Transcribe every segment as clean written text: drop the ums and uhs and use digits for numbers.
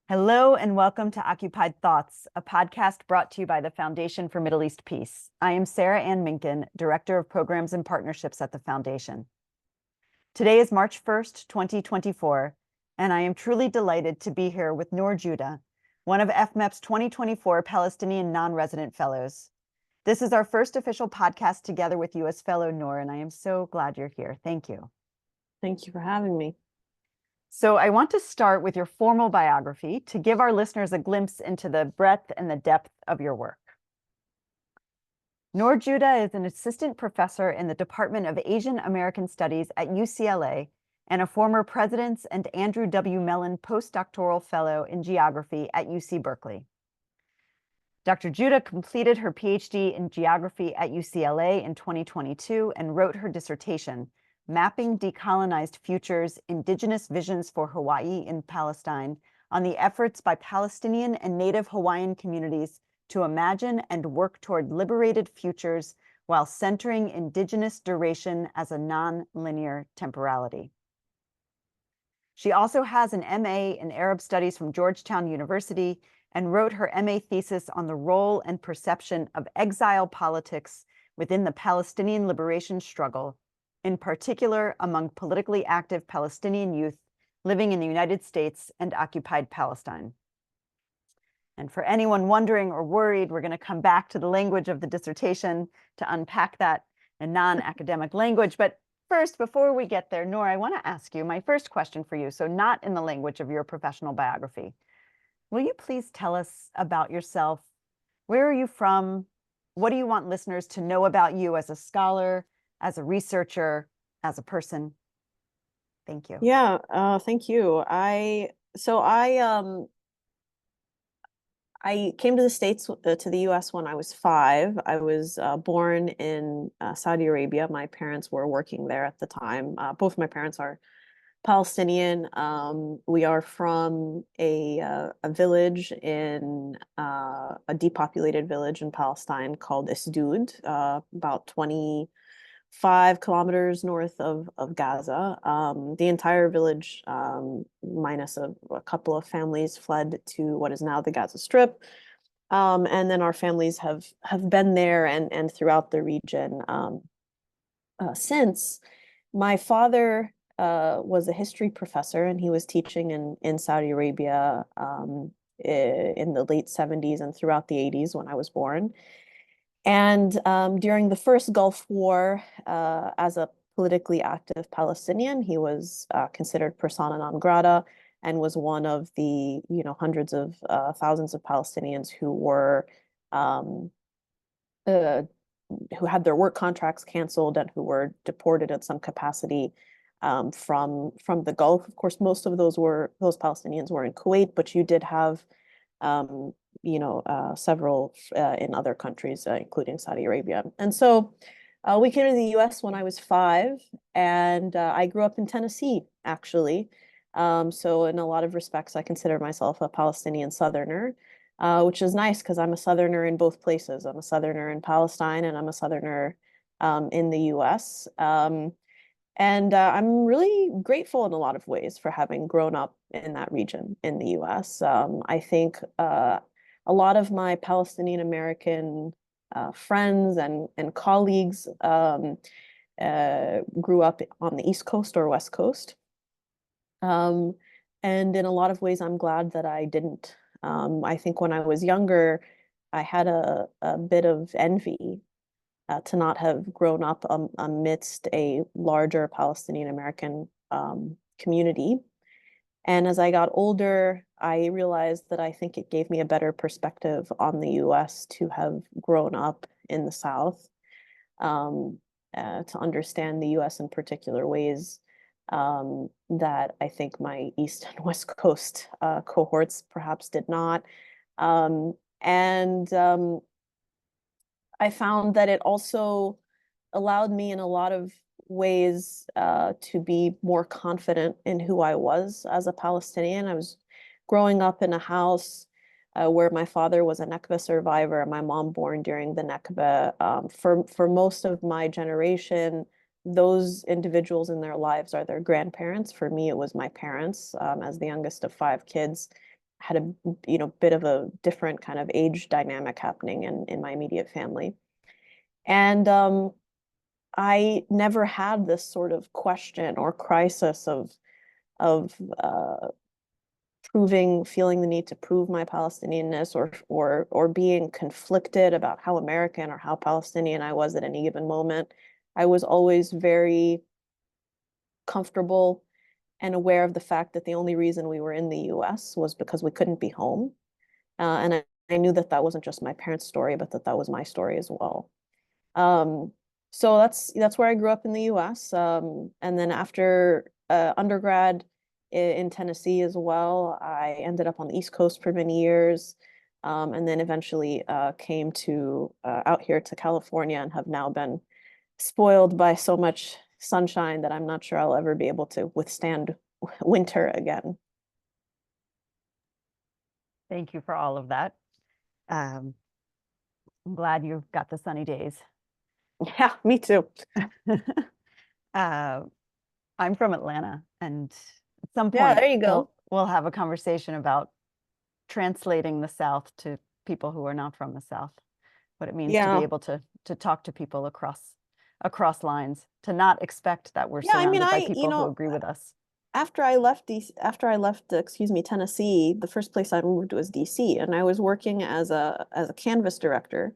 Hello and welcome to Occupied Thoughts, a podcast brought to you by the Foundation for Middle East Peace. I am Sarah Ann Minkin, Director of Programs and Partnerships at the Foundation. Today is March 1st, 2024, and I am truly delighted to be here with Nour Joudah, one of FMEP's 2024 Palestinian Non-Resident Fellows. This is our first official podcast together with you as fellow Nour, and I am so glad you're here. Thank you. Thank you for having me. So I want to start with your formal biography to give our listeners a glimpse into the breadth and the depth of your work. Nour Joudah is an assistant professor in the Department of Asian American Studies at UCLA and a former President's and Andrew W. Mellon Postdoctoral Fellow in Geography at UC-Berkeley. Dr. Joudah completed her PhD in Geography at UCLA in 2022 and wrote her dissertation, Mapping Decolonized Futures, Indigenous Visions for Hawaii and Palestine, on the efforts by Palestinian and Native Hawaiian communities to imagine and work toward liberated futures while centering Indigenous duration as a non-linear temporality. She also has an MA in Arab Studies from Georgetown University and wrote her MA thesis on the role and perception of exile politics within the Palestinian liberation struggle, in particular among politically active Palestinian youth living in the United States and occupied Palestine. And for anyone wondering or worried, we're going to come back to the language of the dissertation to unpack that in non-academic language. But first, before we get there, Nour, I want to ask you my first question for you, so not in the language of your professional biography. Will you please tell us about yourself? Where are you from? What do you want listeners to know about you as a scholar, as a researcher, as a person? Thank you. Yeah, thank you. I came to the States, to the US when I was 5. I was born in Saudi Arabia. My parents were working there at the time. Both my parents are Palestinian. We are from a village in a depopulated village in Palestine called Isdud, about 25 kilometers north of Gaza. The entire village, minus a couple of families, fled to what is now the Gaza Strip. And then our families have been there and throughout the region since. My father was a history professor, and he was teaching in Saudi Arabia in the late 70s and throughout the 80s when I was born. And during the first Gulf War, as a politically active Palestinian, he was considered persona non grata and was one of the hundreds of thousands of Palestinians who were who had their work contracts canceled and who were deported in some capacity from the Gulf. Of course, most of those Palestinians were in Kuwait, but you did have several in other countries, including Saudi Arabia. And so we came to the US when I was 5, and I grew up in Tennessee, actually. So in a lot of respects, I consider myself a Palestinian Southerner, which is nice because I'm a Southerner in both places. I'm a Southerner in Palestine, and I'm a Southerner in the US. And I'm really grateful in a lot of ways for having grown up in that region in the US. I think a lot of my Palestinian American friends and colleagues grew up on the East Coast or West Coast. And in a lot of ways, I'm glad that I didn't. I think when I was younger, I had a bit of envy to not have grown up amidst a larger Palestinian American community. And as I got older, I realized that I think it gave me a better perspective on the US to have grown up in the South, to understand the US in particular ways that I think my East and West Coast cohorts perhaps did not. I found that it also allowed me in a lot of ways to be more confident in who I was as a Palestinian. I was growing up in a house where my father was a Nakba survivor and my mom born during the Nakba. For most of my generation, those individuals in their lives are their grandparents. For me, it was my parents, as the youngest of 5 kids. had a bit of a different kind of age dynamic happening in my immediate family. And I never had this sort of question or crisis of feeling the need to prove my Palestinianness, or being conflicted about how American or how Palestinian I was at any given moment. I was always very comfortable and aware of the fact that the only reason we were in the US was because we couldn't be home. And I knew that that wasn't just my parents' story, but that was my story as well. So that's where I grew up in the US. And then after undergrad in Tennessee as well, I ended up on the East Coast for many years. And then eventually came to out here to California, and have now been spoiled by so much sunshine that I'm not sure I'll ever be able to withstand winter again. Thank you for all of that. I'm glad you got the sunny days. Yeah, me too. I'm from Atlanta, and at some Yeah, point there you go. we'll have a conversation about translating the South to people who are not from the South, what it means to Yeah. be able to talk to people across lines, to not expect that we're Yeah, I mean, surrounded by people who agree with us. after I left Tennessee, the first place I moved was DC, and I was working as a canvas director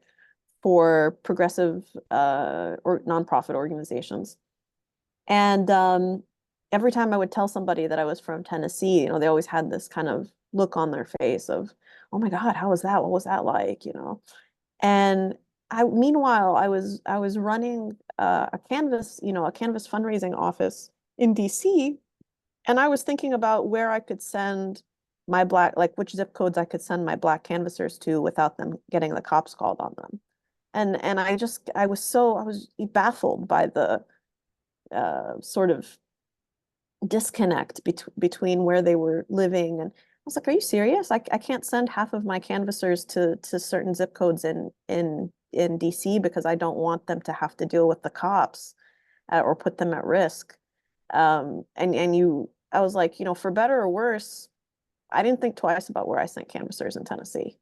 for progressive or nonprofit organizations. And every time I would tell somebody that I was from Tennessee, they always had this kind of look on their face of, "Oh my God, how was that? What was that like?" And meanwhile, I was running a canvas fundraising office in DC, and I was thinking about where I could send my which zip codes I could send my Black canvassers to without them getting the cops called on them. And I was baffled by the sort of disconnect between where they were living. And I was like, "Are you serious? I can't send half of my canvassers to certain zip codes in DC because I don't want them to have to deal with the cops or put them at risk." I was like, for better or worse, I didn't think twice about where I sent canvassers in Tennessee.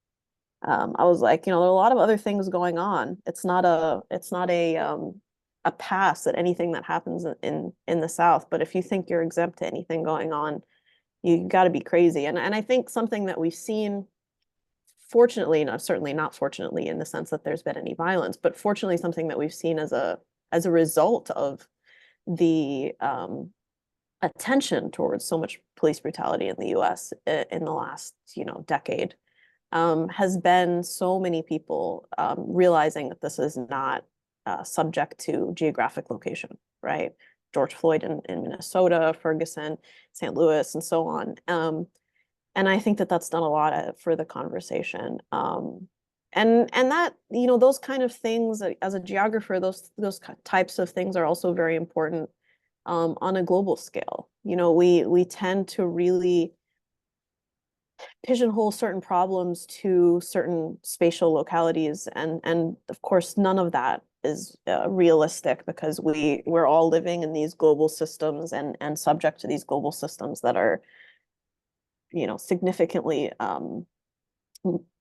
I was like, there are a lot of other things going on. It's not a pass at anything that happens in the South. But if you think you're exempt to anything going on, you got to be crazy. And I think something that we've seen, fortunately, certainly not fortunately in the sense that there's been any violence, but fortunately something that we've seen as a result of the attention towards so much police brutality in the US in the last, decade, has been so many people realizing that this is not subject to geographic location, right? George Floyd in Minnesota, Ferguson, St. Louis, and so on. And I think that that's done a lot for the conversation. And that, those kind of things, as a geographer, those types of things are also very important on a global scale. We tend to really pigeonhole certain problems to certain spatial localities, and of course none of that is realistic, because we're all living in these global systems and subject to these global systems that are significantly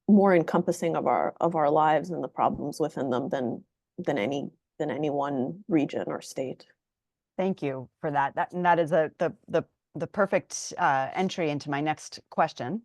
more encompassing of our lives and the problems within them than any one region or state. Thank you for that. That is the perfect entry into my next question,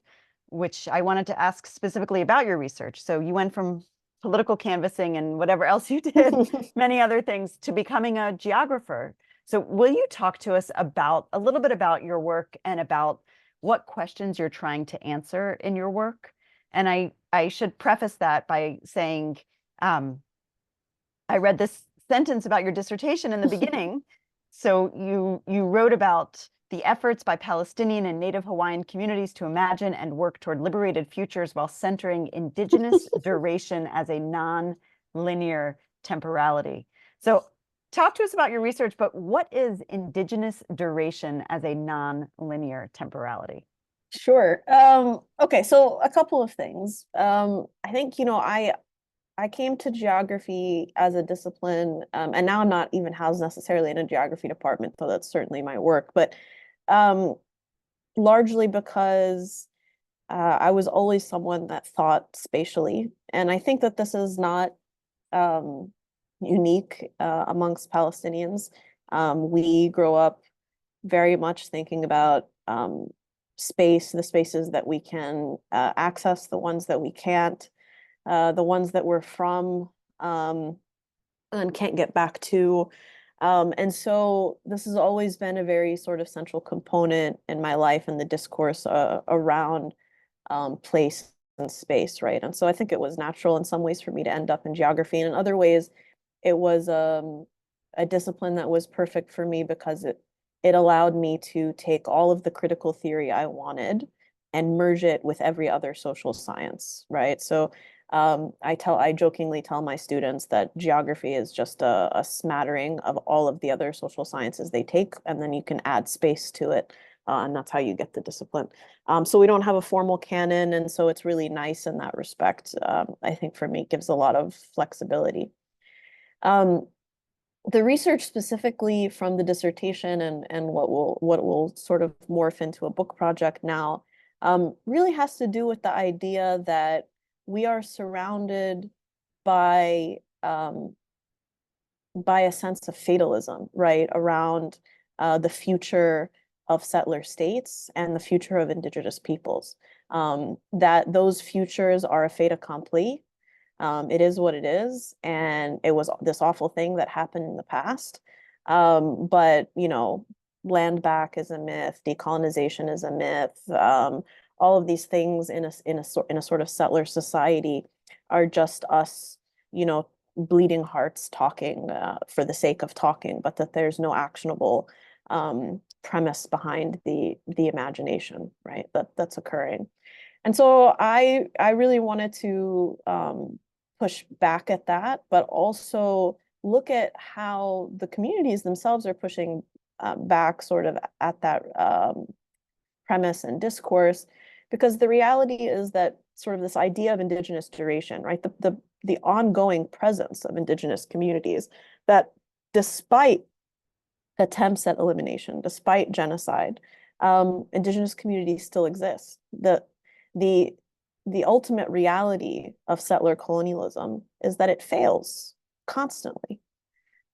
which I wanted to ask specifically about your research. So you went from political canvassing and whatever else you did, many other things, to becoming a geographer. So will you talk to us a little bit about your work and about what questions you're trying to answer in your work? And I should preface that by saying, I read this sentence about your dissertation in the beginning. So you wrote about the efforts by Palestinian and Native Hawaiian communities to imagine and work toward liberated futures while centering indigenous duration as a non-linear temporality. So talk to us about your research, but what is indigenous duration as a non-linear temporality? Sure. Okay, so a couple of things. I think, I came to geography as a discipline, and now I'm not even housed necessarily in a geography department, though that's certainly my work, but largely because I was always someone that thought spatially. And I think that this is not unique amongst Palestinians. We grow up very much thinking about space, the spaces that we can access, the ones that we can't, the ones that we're from and can't get back to. And so this has always been a very sort of central component in my life and the discourse around place and space, right? And so I think it was natural in some ways for me to end up in geography, and in other ways, it was a discipline that was perfect for me because it allowed me to take all of the critical theory I wanted and merge it with every other social science, right? So I jokingly tell my students that geography is just a smattering of all of the other social sciences they take, and then you can add space to it, and that's how you get the discipline. So we don't have a formal canon, and so it's really nice in that respect. I think for me, it gives a lot of flexibility. The research specifically from the dissertation and what will sort of morph into a book project now really has to do with the idea that we are surrounded by a sense of fatalism, right, around the future of settler states and the future of indigenous peoples. That those futures are a fait accompli. It is what it is, and it was this awful thing that happened in the past. But you know, land back is a myth, decolonization is a myth. All of these things in a sort of settler society are just us, you know, bleeding hearts talking for the sake of talking, but that there's no actionable premise behind the imagination, right? That's occurring. And so I really wanted to push back at that, but also look at how the communities themselves are pushing back sort of at that premise and discourse, because the reality is that sort of this idea of indigenous duration, right? The ongoing presence of indigenous communities, that despite attempts at elimination, despite genocide, indigenous communities still exist. The ultimate reality of settler colonialism is that it fails constantly.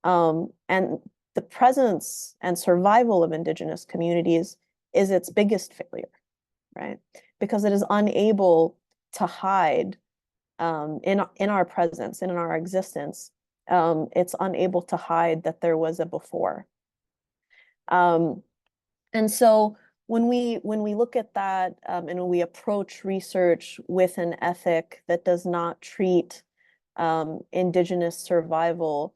And the presence and survival of indigenous communities is its biggest failure, right? Because it is unable to hide in our presence and in our existence. It's unable to hide that there was a before. And so when we look at that and when we approach research with an ethic that does not treat indigenous survival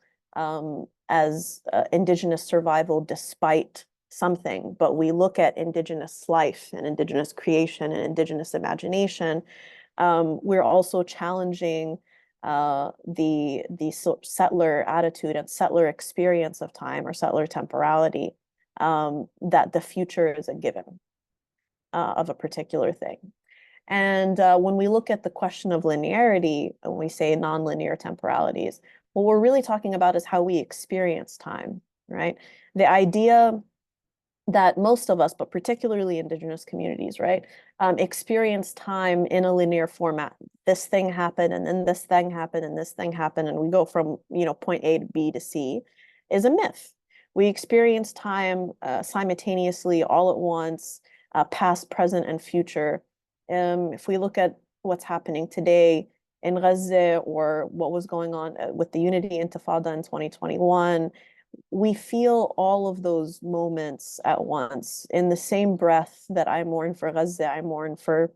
as indigenous survival despite something, but we look at indigenous life and indigenous creation and indigenous imagination, we're also challenging the settler attitude and settler experience of time, or settler temporality, that the future is a given of a particular thing. And when we look at the question of linearity, when we say nonlinear temporalities, what we're really talking about is how we experience time, right? The idea that most of us, but particularly indigenous communities, right, experience time in a linear format. This thing happened, and then this thing happened, and this thing happened, and we go from, you know, point A to B to C, is a myth. We experience time simultaneously, all at once, past, present, and future. If we look at what's happening today in Gaza, or what was going on with the Unity Intifada in 2021, we feel all of those moments at once. In the same breath that I mourn for Gaza, I mourn for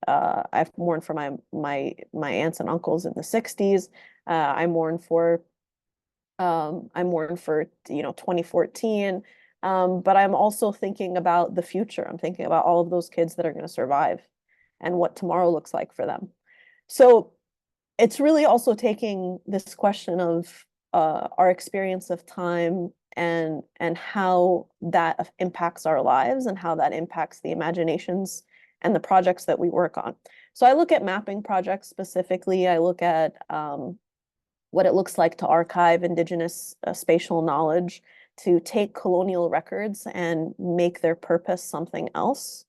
I've mourned for my aunts and uncles in the 60s. I mourn for 2014. But I'm also thinking about the future. I'm thinking about all of those kids that are going to survive and what tomorrow looks like for them. So it's really also taking this question of our experience of time and how that impacts our lives and how that impacts the imaginations and the projects that we work on. So I look at mapping projects specifically. I look at what it looks like to archive indigenous spatial knowledge, to take colonial records and make their purpose something else.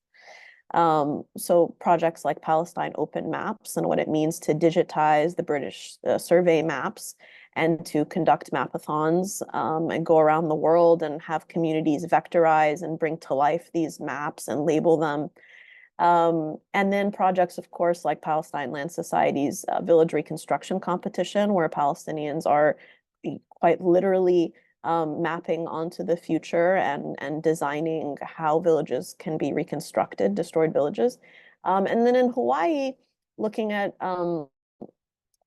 So projects like Palestine Open Maps and what it means to digitize the British survey maps and to conduct mapathons and go around the world and have communities vectorize and bring to life these maps and label them. And then projects, of course, like Palestine Land Society's village reconstruction competition, where Palestinians are quite literally mapping onto the future and designing how villages can be reconstructed, destroyed villages. And then in Hawaii, looking at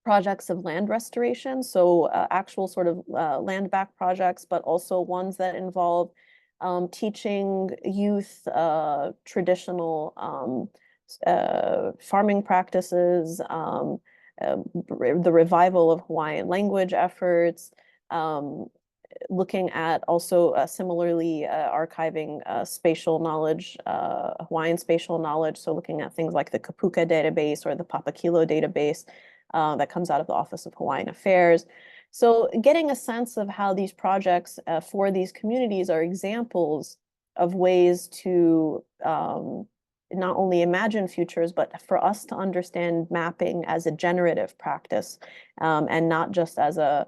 projects of land restoration, so actual sort of land back projects, but also ones that involve teaching youth traditional farming practices, the revival of Hawaiian language efforts, looking at also similarly archiving spatial knowledge, Hawaiian spatial knowledge, so looking at things like the Kapuka database or the Papakilo database that comes out of the Office of Hawaiian Affairs. So getting a sense of how these projects for these communities are examples of ways to not only imagine futures, but for us to understand mapping as a generative practice and not just as a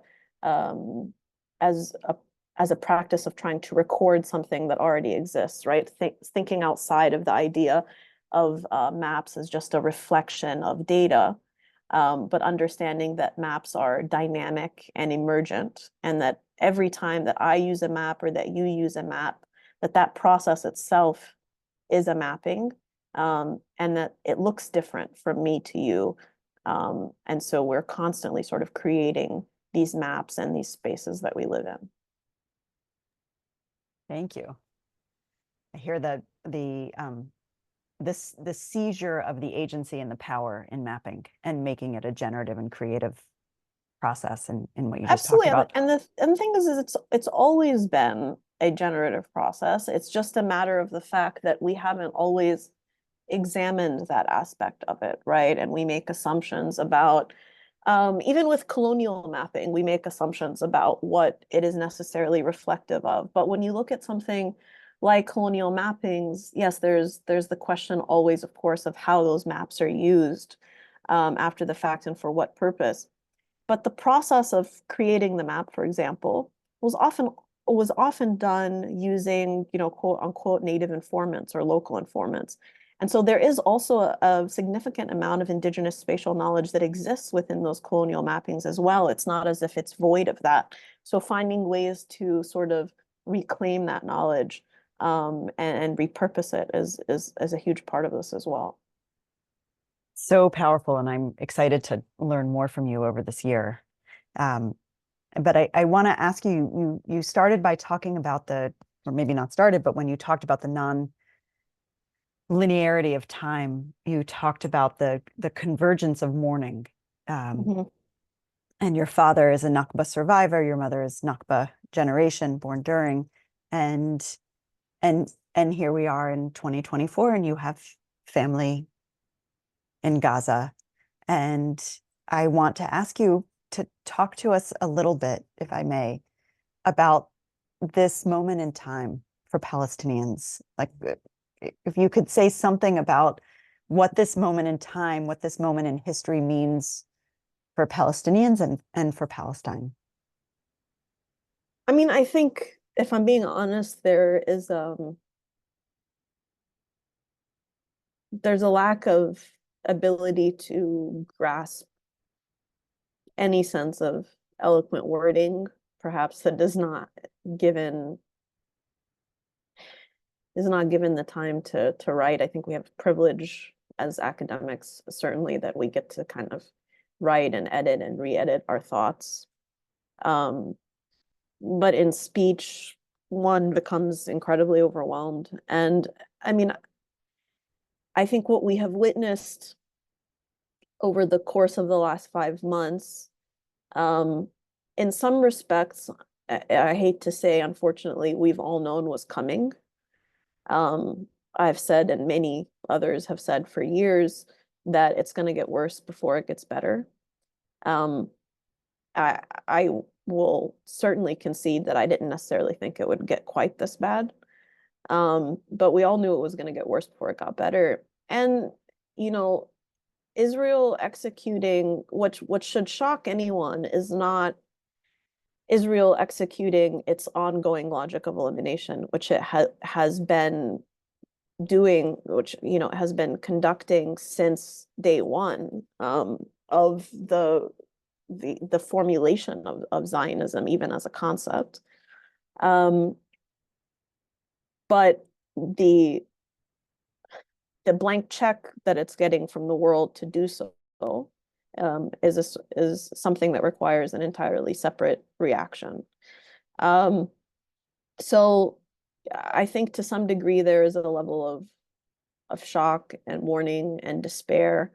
practice of trying to record something that already exists, right? Thinking outside of the idea of maps as just a reflection of data, but understanding that maps are dynamic and emergent, and that every time that I use a map or that you use a map, that process itself is a mapping, and that it looks different from me to you. And so we're constantly sort of creating these maps and these spaces that we live in. Thank you. I hear that this seizure of the agency and the power in mapping and making it a generative and creative process in what you just talked about. And the thing is it's always been a generative process. It's just a matter of the fact that we haven't always examined that aspect of it, right? And we make assumptions about even with colonial mapping, we make assumptions about what it is necessarily reflective of. But when you look at something like colonial mappings, yes, there's the question always, of course, of how those maps are used after the fact and for what purpose. But the process of creating the map, for example, was often done using, quote unquote, native informants or local informants. And so there is also a significant amount of indigenous spatial knowledge that exists within those colonial mappings as well. It's not as if it's void of that. So finding ways to sort of reclaim that knowledge and repurpose it is a huge part of this as well. So powerful, and I'm excited to learn more from you over this year. But I want to ask you, you started by talking about or maybe not started, but when you talked about the non-linearity of time, you talked about the convergence of mourning. And your father is a Nakba survivor, your mother is Nakba generation, born during, and here we are in 2024, and you have family in Gaza. And I want to ask you to talk to us a little bit, if I may, about this moment in time for Palestinians. Like, if you could say something about what this moment in time, what this moment in history means for Palestinians and for Palestine. I mean, I think, if I'm being honest, there's a lack of ability to grasp any sense of eloquent wording, perhaps, that is not given the time to write. I think we have privilege as academics, certainly, that we get to kind of write and edit and re-edit our thoughts. But in speech, one becomes incredibly overwhelmed. And I mean, I think what we have witnessed over the course of the last 5 months, in some respects, I hate to say, unfortunately, we've all known was coming. I've said, and many others have said for years, that it's going to get worse before it gets better. I will certainly concede that I didn't necessarily think it would get quite this bad. But we all knew it was going to get worse before it got better. And, Israel executing what should shock anyone is not Israel executing its ongoing logic of elimination, which it has been doing, which has been conducting since day one of the formulation of Zionism, even as a concept. But the blank check that it's getting from the world to do so is something that requires an entirely separate reaction. So I think to some degree there is a level of shock and mourning and despair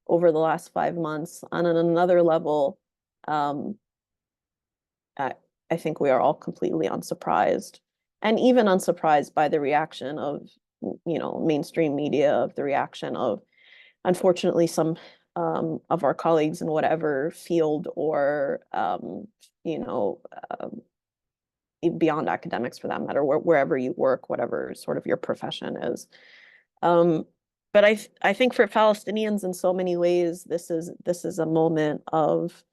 over the last 5 months. And on another level, I think we are all completely unsurprised, and even unsurprised by the reaction of mainstream media, of the reaction of, unfortunately, some of our colleagues in whatever field or beyond academics, for that matter, wherever you work, whatever sort of your profession is. But I think for Palestinians, in so many ways, this is a moment of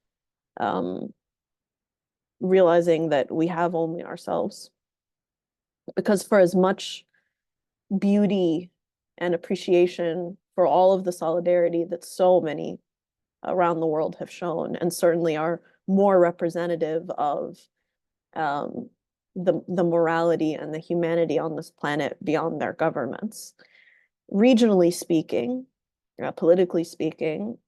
realizing that we have only ourselves. Because for as much beauty and appreciation for all of the solidarity that so many around the world have shown, and certainly are more representative of the morality and the humanity on this planet beyond their governments, regionally speaking, politically speaking,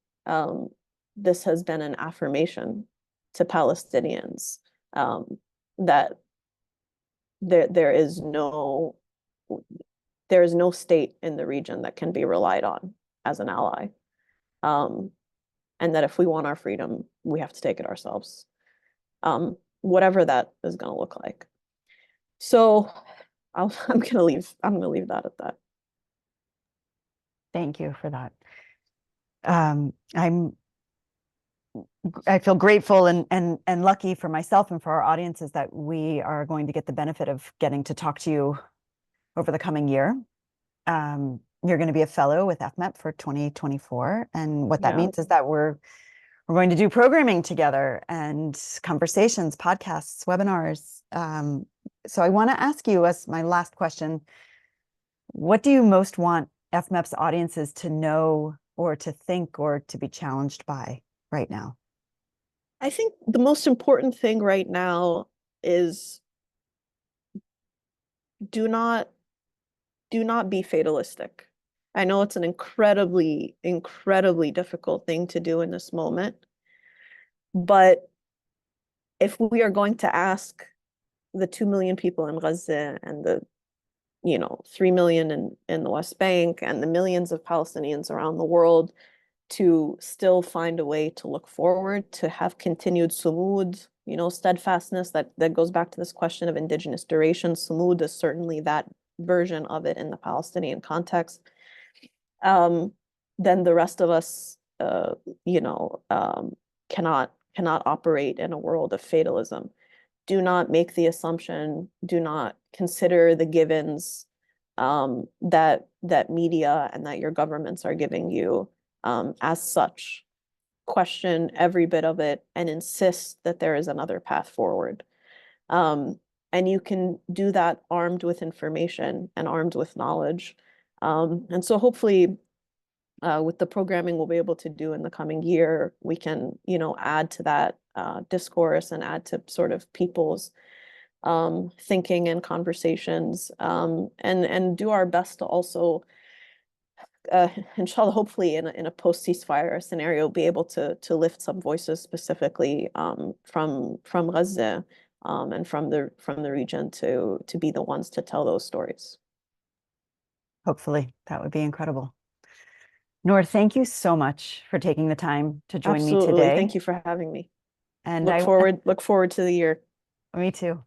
this has been an affirmation to Palestinians that there is no state in the region that can be relied on as an ally, and that if we want our freedom, we have to take it ourselves, whatever that is going to look like. So I'm going to leave that at that. Thank you for that. I feel grateful and lucky for myself and for our audiences that we are going to get the benefit of getting to talk to you over the coming year. You're going to be a fellow with FMEP for 2024, and what that means is that we're going to do programming together and conversations, podcasts, webinars. So I want to ask you, as my last question, what do you most want FMEP's audiences to know or to think or to be challenged by right now? I think the most important thing right now is do not be fatalistic. I know it's an incredibly, incredibly difficult thing to do in this moment, but if we are going to ask the 2 million people in Gaza and the 3 million in the West Bank and the millions of Palestinians around the world to still find a way to look forward, to have continued sumud, steadfastness, that goes back to this question of indigenous duration. Sumud is certainly that version of it in the Palestinian context. Then the rest of us, cannot operate in a world of fatalism. Do not make the assumption, do not consider the givens that media and that your governments are giving you as such. Question every bit of it and insist that there is another path forward. And you can do that armed with information and armed with knowledge. And so hopefully with the programming we'll be able to do in the coming year, we can, add to that discourse and add to sort of people's thinking and conversations, and do our best to also, inshallah, hopefully in a post-ceasefire scenario, be able to lift some voices specifically from Gaza and from the region to be the ones to tell those stories. Hopefully, that would be incredible. Nour, thank you so much for taking the time to join me today. Thank you for having me. And look forward to the year. Me too,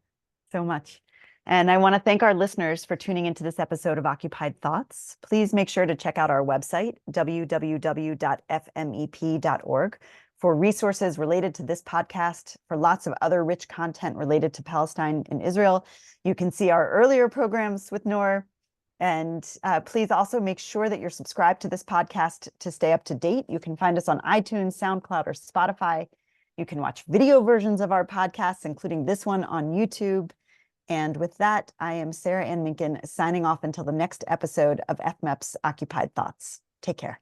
so much. And I want to thank our listeners for tuning into this episode of Occupied Thoughts. Please make sure to check out our website, www.fmep.org, For resources related to this podcast, for lots of other rich content related to Palestine and Israel, you can see our earlier programs with Nour. And please also make sure that you're subscribed to this podcast to stay up to date. You can find us on iTunes, SoundCloud, or Spotify. You can watch video versions of our podcasts, including this one on YouTube. And with that, I am Sarah Ann Minkin, signing off until the next episode of FMEP's Occupied Thoughts. Take care.